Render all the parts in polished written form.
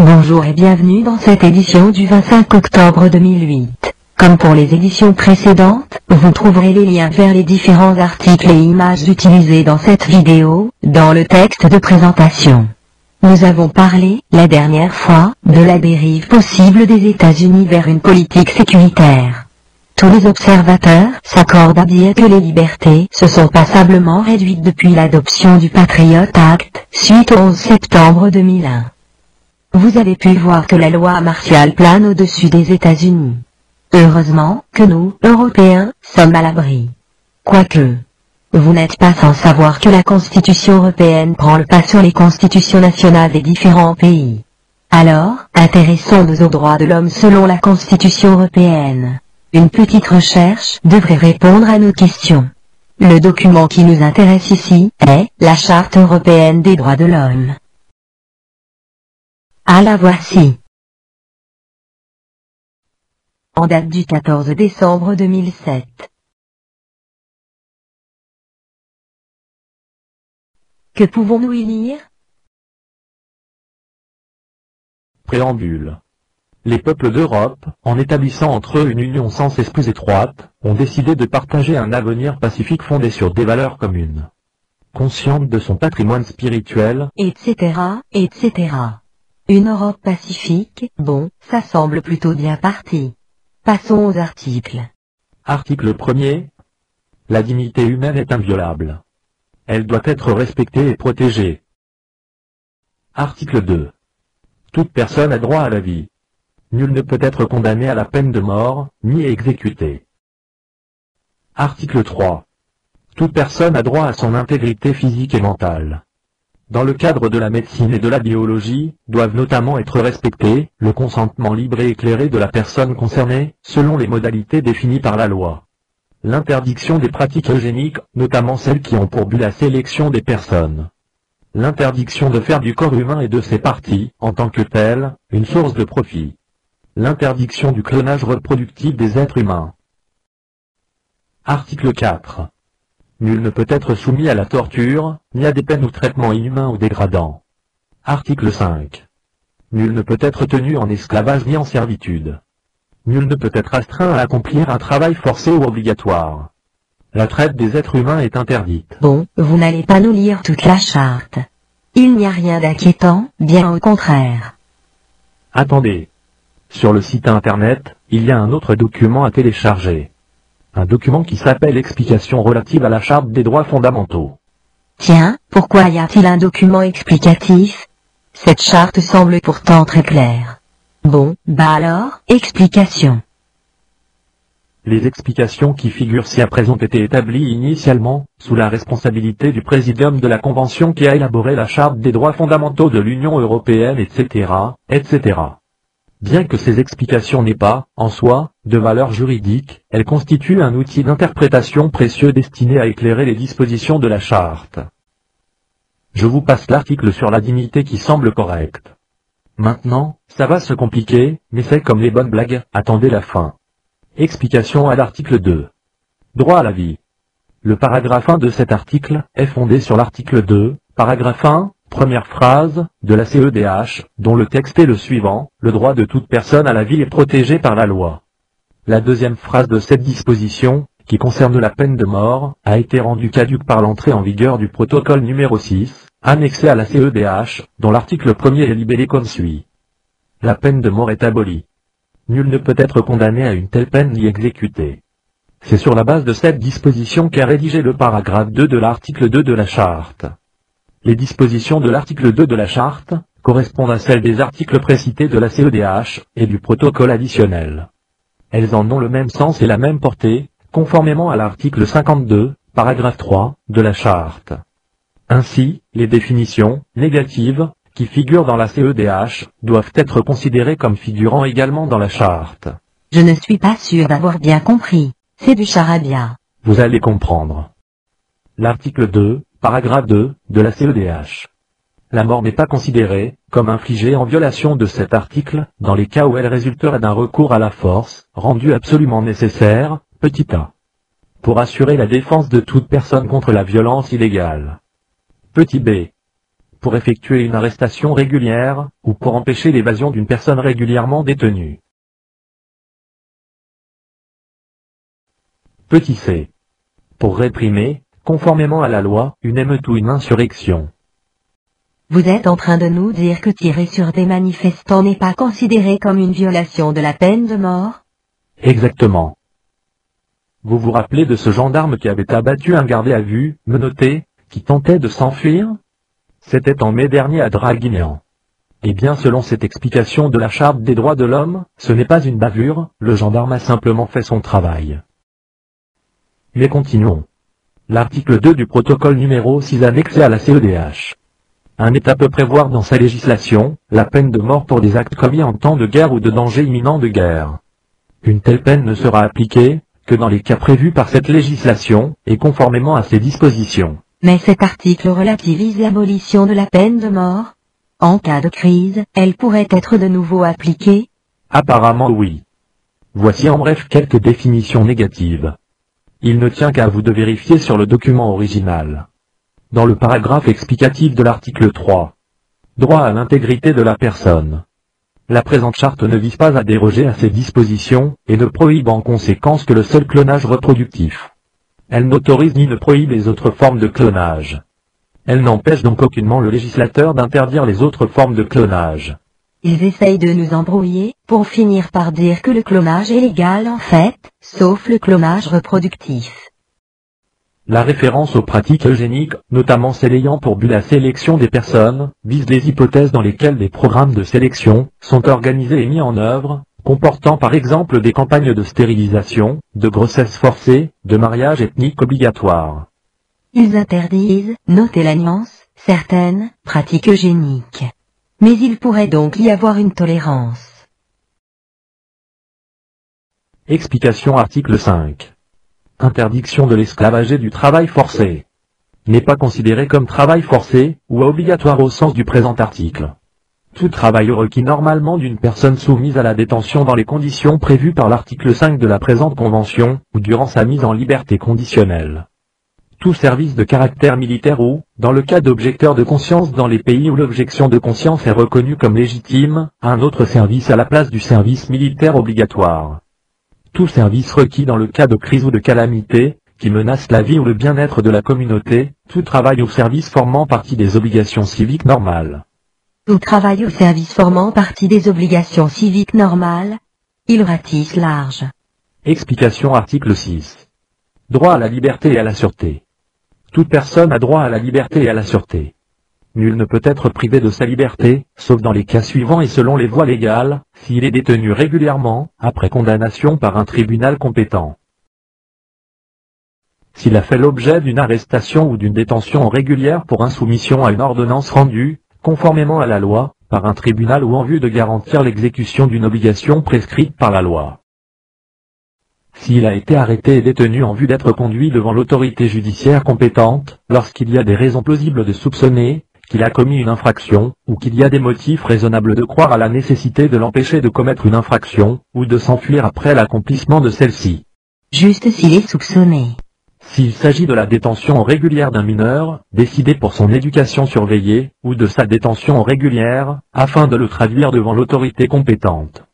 Bonjour et bienvenue dans cette édition du 25 octobre 2008. Comme pour les éditions précédentes, vous trouverez les liens vers les différents articles et images utilisés dans cette vidéo, dans le texte de présentation. Nous avons parlé, la dernière fois, de la dérive possible des États-Unis vers une politique sécuritaire. Tous les observateurs s'accordent à dire que les libertés se sont passablement réduites depuis l'adoption du Patriot Act, suite au 11 septembre 2001. Vous avez pu voir que la loi martiale plane au-dessus des États-Unis. Heureusement que nous, Européens, sommes à l'abri. Quoique, vous n'êtes pas sans savoir que la Constitution européenne prend le pas sur les constitutions nationales des différents pays. Alors, intéressons-nous aux droits de l'homme selon la Constitution européenne. Une petite recherche devrait répondre à nos questions. Le document qui nous intéresse ici est la Charte européenne des droits de l'homme. Ah, la voici. En date du 14 décembre 2007. Que pouvons-nous y lire? Préambule. Les peuples d'Europe, en établissant entre eux une union sans cesse plus étroite, ont décidé de partager un avenir pacifique fondé sur des valeurs communes. Consciente de son patrimoine spirituel, etc., etc. Une Europe pacifique, bon, ça semble plutôt bien parti. Passons aux articles. Article 1er. La dignité humaine est inviolable. Elle doit être respectée et protégée. Article 2. Toute personne a droit à la vie. Nul ne peut être condamné à la peine de mort, ni exécuté. Article 3. Toute personne a droit à son intégrité physique et mentale. Dans le cadre de la médecine et de la biologie, doivent notamment être respectés le consentement libre et éclairé de la personne concernée, selon les modalités définies par la loi. L'interdiction des pratiques eugéniques, notamment celles qui ont pour but la sélection des personnes. L'interdiction de faire du corps humain et de ses parties, en tant que telle, une source de profit. L'interdiction du clonage reproductif des êtres humains. Article 4. Nul ne peut être soumis à la torture, ni à des peines ou traitements inhumains ou dégradants. Article 5. Nul ne peut être tenu en esclavage ni en servitude. Nul ne peut être astreint à accomplir un travail forcé ou obligatoire. La traite des êtres humains est interdite. Bon, vous n'allez pas nous lire toute la charte. Il n'y a rien d'inquiétant, bien au contraire. Attendez. Sur le site internet, il y a un autre document à télécharger. Un document qui s'appelle Explication relative à la Charte des droits fondamentaux. Tiens, pourquoi y a-t-il un document explicatif? Cette charte semble pourtant très claire. Bon, bah alors, explication. Les explications qui figurent ci-après ont été établies initialement, sous la responsabilité du Présidium de la Convention qui a élaboré la Charte des droits fondamentaux de l'Union européenne, etc., etc. Bien que ces explications n'aient pas, en soi, de valeur juridique, elles constituent un outil d'interprétation précieux destiné à éclairer les dispositions de la Charte. Je vous passe l'article sur la dignité qui semble correct. Maintenant, ça va se compliquer, mais c'est comme les bonnes blagues, attendez la fin. Explication à l'article 2. Droit à la vie. Le paragraphe 1 de cet article est fondé sur l'article 2, paragraphe 1, première phrase, de la CEDH, dont le texte est le suivant: le droit de toute personne à la vie est protégé par la loi. La deuxième phrase de cette disposition, qui concerne la peine de mort, a été rendue caduque par l'entrée en vigueur du protocole numéro 6, annexé à la CEDH, dont l'article 1er est libellé comme suit. La peine de mort est abolie. Nul ne peut être condamné à une telle peine ni exécuté. C'est sur la base de cette disposition qu'est rédigé le paragraphe 2 de l'article 2 de la Charte. Les dispositions de l'article 2 de la Charte correspondent à celles des articles précités de la CEDH et du protocole additionnel. Elles en ont le même sens et la même portée, conformément à l'article 52, paragraphe 3, de la Charte. Ainsi, les définitions négatives qui figurent dans la CEDH doivent être considérées comme figurant également dans la Charte. Je ne suis pas sûr d'avoir bien compris. C'est du charabia. Vous allez comprendre. L'article 2, paragraphe 2, de la CEDH. La mort n'est pas considérée comme infligée en violation de cet article, dans les cas où elle résulterait d'un recours à la force, rendu absolument nécessaire, petit a. Pour assurer la défense de toute personne contre la violence illégale. Petit b. pour effectuer une arrestation régulière, ou pour empêcher l'évasion d'une personne régulièrement détenue. Petit c. Pour réprimer, conformément à la loi, une émeute ou une insurrection. Vous êtes en train de nous dire que tirer sur des manifestants n'est pas considéré comme une violation de la peine de mort? Exactement. Vous vous rappelez de ce gendarme qui avait abattu un gardé à vue, menotté, qui tentait de s'enfuir? C'était en mai dernier à Draguignan. Eh bien selon cette explication de la Charte des droits de l'homme, ce n'est pas une bavure, le gendarme a simplement fait son travail. Mais continuons. L'article 2 du protocole numéro 6 annexé à la CEDH. Un État peut prévoir dans sa législation, la peine de mort pour des actes commis en temps de guerre ou de danger imminent de guerre. Une telle peine ne sera appliquée, que dans les cas prévus par cette législation, et conformément à ses dispositions. Mais cet article relativise l'abolition de la peine de mort. En cas de crise, elle pourrait être de nouveau appliquée? Apparemment oui. Voici en bref quelques définitions négatives. Il ne tient qu'à vous de vérifier sur le document original. Dans le paragraphe explicatif de l'article 3. Droit à l'intégrité de la personne. La présente charte ne vise pas à déroger à ces dispositions, et ne prohibe en conséquence que le seul clonage reproductif. Elle n'autorise ni ne prohibe les autres formes de clonage. Elle n'empêche donc aucunement le législateur d'interdire les autres formes de clonage. Ils essayent de nous embrouiller, pour finir par dire que le clonage est légal en fait, sauf le clonage reproductif. La référence aux pratiques eugéniques, notamment celles ayant pour but la sélection des personnes, vise les hypothèses dans lesquelles des programmes de sélection sont organisés et mis en œuvre, comportant par exemple des campagnes de stérilisation, de grossesse forcée, de mariage ethnique obligatoire. Ils interdisent, notez la nuance, certaines pratiques eugéniques. Mais il pourrait donc y avoir une tolérance. Explication article 5. Interdiction de l'esclavage et du travail forcé. N'est pas considéré comme travail forcé, ou obligatoire au sens du présent article. Tout travail requis normalement d'une personne soumise à la détention dans les conditions prévues par l'article 5 de la présente convention, ou durant sa mise en liberté conditionnelle. Tout service de caractère militaire ou, dans le cas d'objecteurs de conscience dans les pays où l'objection de conscience est reconnue comme légitime, un autre service à la place du service militaire obligatoire. Tout service requis dans le cas de crise ou de calamité, qui menace la vie ou le bien-être de la communauté, tout travail ou service formant partie des obligations civiques normales. Tout travail ou service formant partie des obligations civiques normales. Il ratisse large. Explication article 6. Droit à la liberté et à la sûreté. Toute personne a droit à la liberté et à la sûreté. Nul ne peut être privé de sa liberté, sauf dans les cas suivants et selon les voies légales, s'il est détenu régulièrement, après condamnation par un tribunal compétent. S'il a fait l'objet d'une arrestation ou d'une détention régulière pour insoumission à une ordonnance rendue, conformément à la loi, par un tribunal ou en vue de garantir l'exécution d'une obligation prescrite par la loi. S'il a été arrêté et détenu en vue d'être conduit devant l'autorité judiciaire compétente, lorsqu'il y a des raisons plausibles de soupçonner qu'il a commis une infraction, ou qu'il y a des motifs raisonnables de croire à la nécessité de l'empêcher de commettre une infraction, ou de s'enfuir après l'accomplissement de celle-ci. Juste s'il est soupçonné. S'il s'agit de la détention régulière d'un mineur, décidé pour son éducation surveillée, ou de sa détention régulière, afin de le traduire devant l'autorité compétente.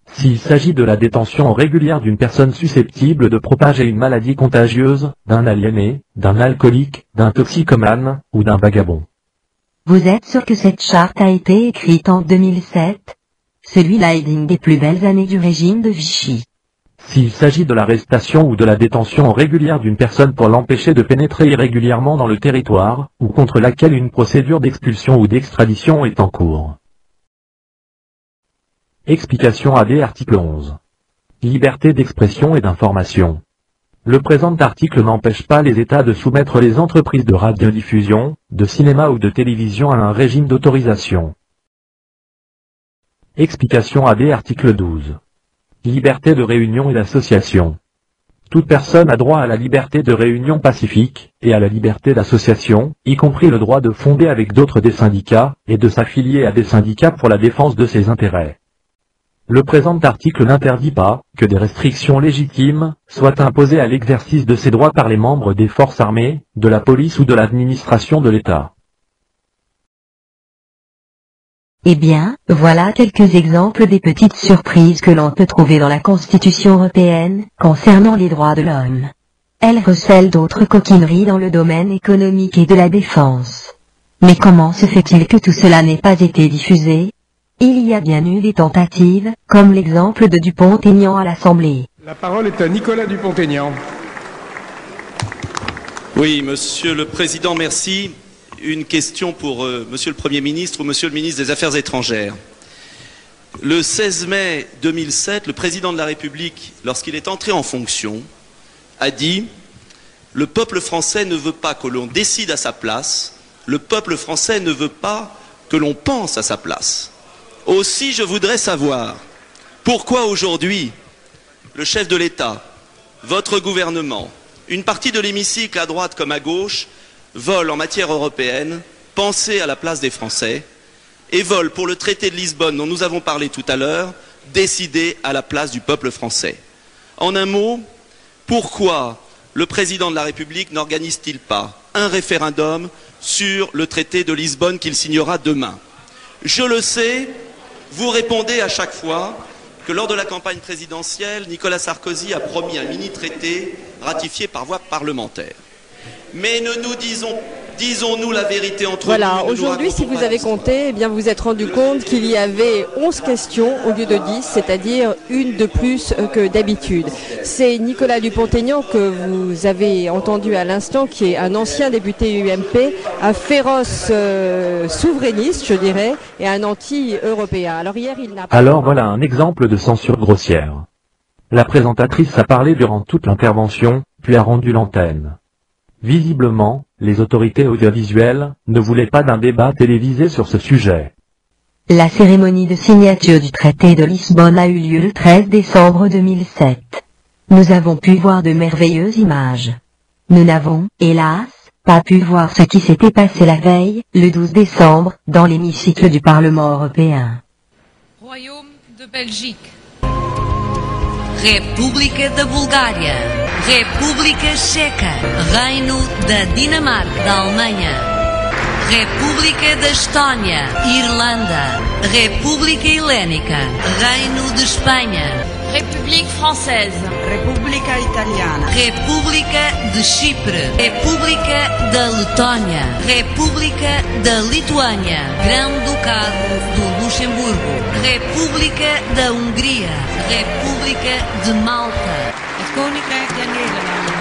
S'il s'agit de la détention régulière d'une personne susceptible de propager une maladie contagieuse, d'un aliéné, d'un alcoolique, d'un toxicomane, ou d'un vagabond. Vous êtes sûr que cette charte a été écrite en 2007? Celui-là est digne des plus belles années du régime de Vichy. S'il s'agit de l'arrestation ou de la détention régulière d'une personne pour l'empêcher de pénétrer irrégulièrement dans le territoire, ou contre laquelle une procédure d'expulsion ou d'extradition est en cours. Explication AD article 11. Liberté d'expression et d'information. Le présent article n'empêche pas les États de soumettre les entreprises de radiodiffusion, de cinéma ou de télévision à un régime d'autorisation. Explication AD article 12. Liberté de réunion et d'association. Toute personne a droit à la liberté de réunion pacifique, et à la liberté d'association, y compris le droit de fonder avec d'autres des syndicats, et de s'affilier à des syndicats pour la défense de ses intérêts. Le présent article n'interdit pas que des restrictions légitimes soient imposées à l'exercice de ces droits par les membres des forces armées, de la police ou de l'administration de l'État. Eh bien, voilà quelques exemples des petites surprises que l'on peut trouver dans la Constitution européenne, concernant les droits de l'homme. Elle recèle d'autres coquineries dans le domaine économique et de la défense. Mais comment se fait-il que tout cela n'ait pas été diffusé? Il y a bien eu des tentatives, comme l'exemple de Dupont-Aignan à l'Assemblée. La parole est à Nicolas Dupont-Aignan. Oui, Monsieur le Président, merci. Une question pour Monsieur le Premier ministre ou Monsieur le ministre des Affaires étrangères. Le 16 mai 2007, le Président de la République, lorsqu'il est entré en fonction, a dit « Le peuple français ne veut pas que l'on décide à sa place, le peuple français ne veut pas que l'on pense à sa place. » Aussi, je voudrais savoir pourquoi aujourd'hui, le chef de l'État, votre gouvernement, une partie de l'hémicycle à droite comme à gauche, vole en matière européenne, penser à la place des Français, et vole pour le traité de Lisbonne dont nous avons parlé tout à l'heure, décider à la place du peuple français. En un mot, pourquoi le président de la République n'organise-t-il pas un référendum sur le traité de Lisbonne qu'il signera demain? Je le sais, vous répondez à chaque fois que lors de la campagne présidentielle, Nicolas Sarkozy a promis un mini-traité ratifié par voie parlementaire. Mais disons-nous la vérité entre nous. Voilà, aujourd'hui, si vous avez compté, eh bien, vous vous êtes rendu compte qu'il y avait 11 questions au lieu de 10, c'est-à-dire une de plus que d'habitude. C'est Nicolas Dupont-Aignan que vous avez entendu à l'instant, qui est un ancien député UMP, un féroce souverainiste, je dirais, et un anti-européen. Alors hier, il n'a pas... Alors voilà un exemple de censure grossière. La présentatrice a parlé durant toute l'intervention, puis a rendu l'antenne. Visiblement, les autorités audiovisuelles ne voulaient pas d'un débat télévisé sur ce sujet. La cérémonie de signature du traité de Lisbonne a eu lieu le 13 décembre 2007. Nous avons pu voir de merveilleuses images. Nous n'avons, hélas, pas pu voir ce qui s'était passé la veille, le 12 décembre, dans l'hémicycle du Parlement européen. Royaume de Belgique. República da Bulgária, República Checa, Reino da Dinamarca, da Alemanha, República da Estónia, Irlanda, República Helénica, Reino de Espanha, République française, República Italiana, República de Chipre, República da Letónia, República da Lituânia, Grão-Ducado do Luxemburgo, República da Hungria, República de Malta, het Koninkrijk der Nederlanden,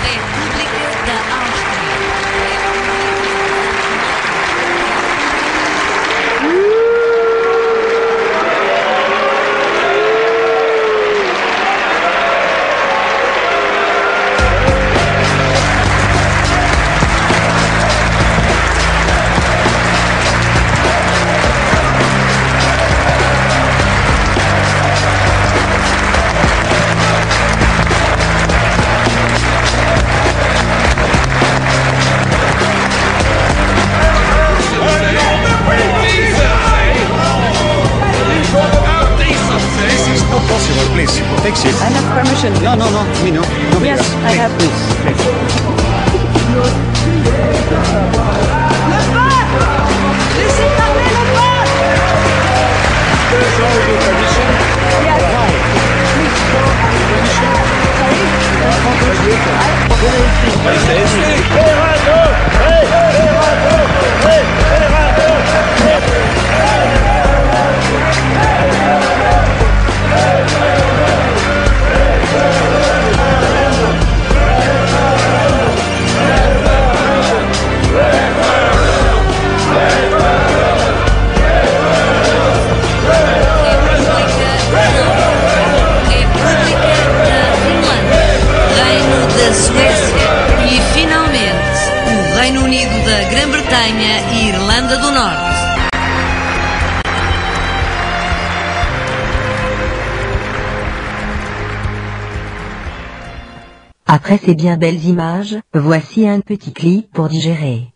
República da Áustria. I have permission. No, me no. Yes, I have. Reino Unido da Grã-Bretanha e Irlanda do Norte. Après ces bien belles images, voici un petit clip pour digérer.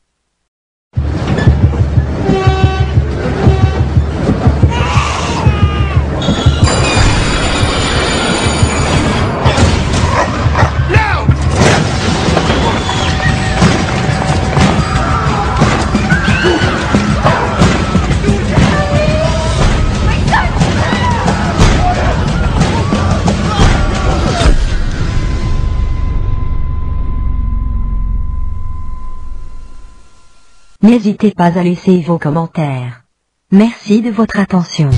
N'hésitez pas à laisser vos commentaires. Merci de votre attention.